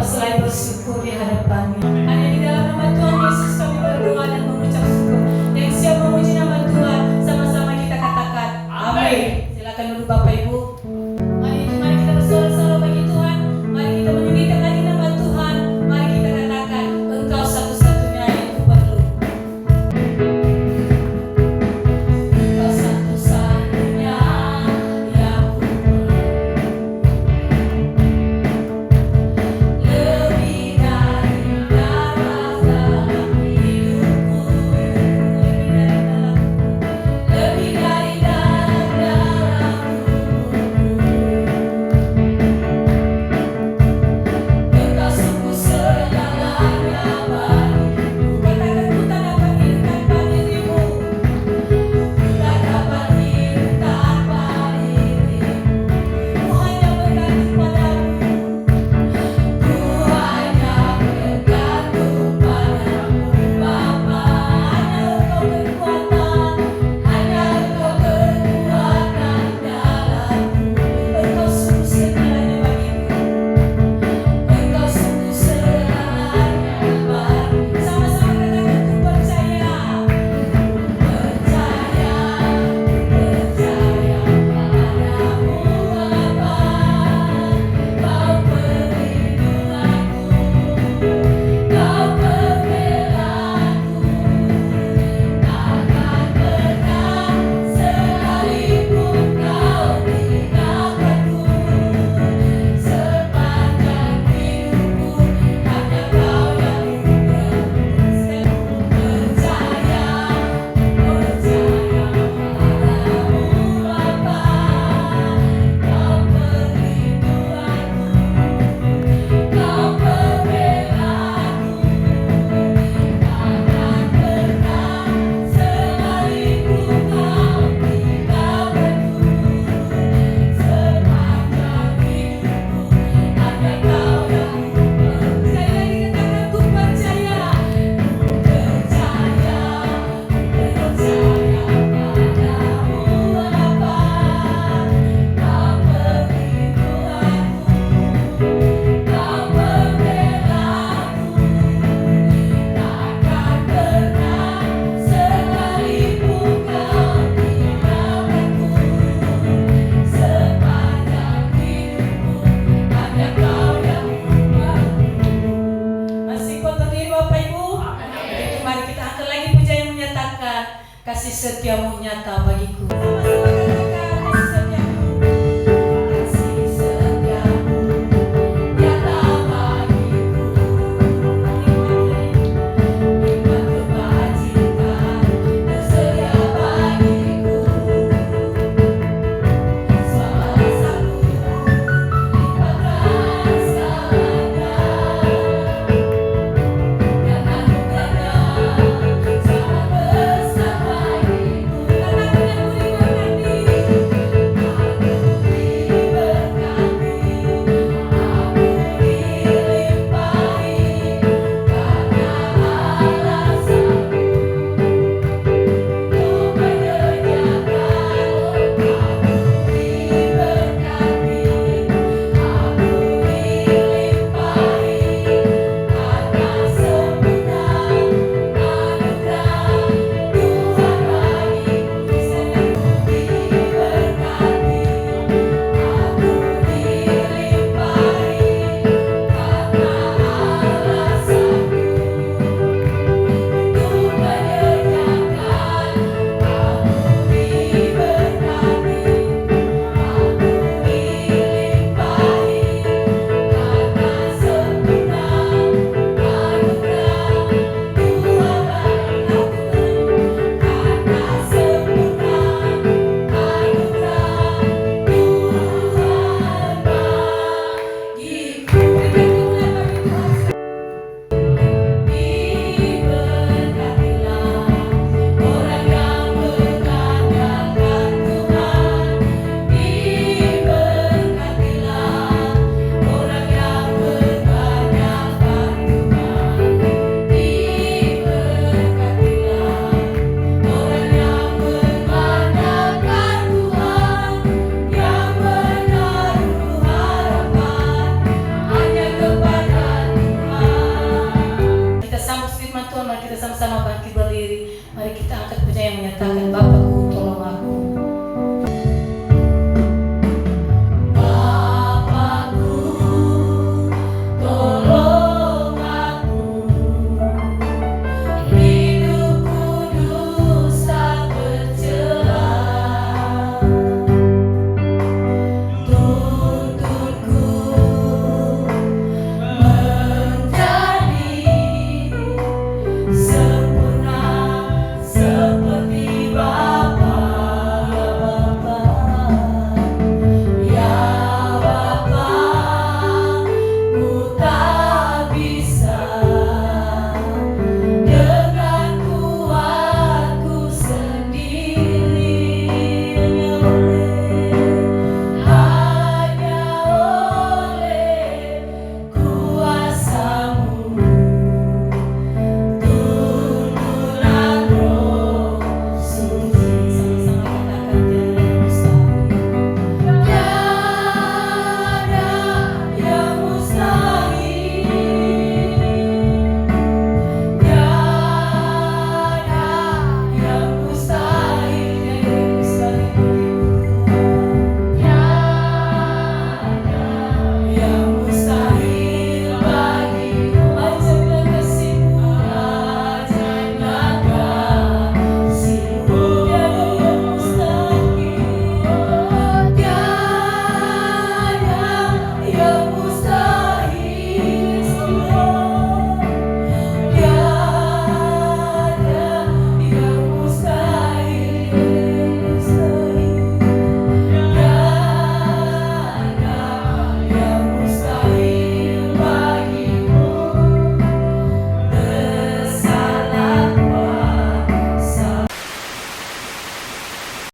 Bapa selalu bersyukur di hadapan-Mu. Hanya di dalam nama Tuhan Yesus kami berdoa dan mengucap syukur. Yang siap memuji nama Tuhan, sama-sama kita katakan amin. Silakan duduk Bapak Ibu. Mari kita bersorak-sorak bagi Tuhan. Mari kita meninggikan lagi nama Tuhan. Mari kita katakan Engkau satu-satunya yang ku perlu. Engkau satu-satunya yang ku perlu. Lebih dari darah dalam hidupku, lebih dari darah dalamku. Engkau sungguh segalanya bagiku. Katakan ku tak dapat hidup tanpa dirimu. Tak dapat hidup tanpa dirimu. Ku hanya bergantung padamu. Ku hanya bergantung padamu, Bapa. Hanya Engkau kekuatan, hanya Engkau kekuatan dalamku. Engkau sungguh segalanya bagiku. Engkau sungguh segalanya bagiku. Sama-sama katakan ku percaya. Percaya padamu, Bapa. Kau perlindunganku, Kau pembelaku. Takkan pernah sekalipun Kau tinggalkanku. Sepanjang hidupku hanya Kau yang ku perlu. Percaya padamu, Bapa. Kau perlindunganku, Kau pembelaku. Takkan pernah sekalipun Kau tinggalkanku. Sepanjang hidupku hanya Kau yang ku perlu. Sekali lagi katakan ku percaya. Percaya padamu, Bapa. Kau perlindunganku, Kau pembelaku. Takkan pernah sekalipun Kau tinggalkanku. Sepanjang hidupku hanya Kau yang ku perlu. Masih kuat berdiri Bapak Ibu? Mari kita angkat lagi puja yang menyatakan kasih setiamu nyata bagiku. Sama-sama.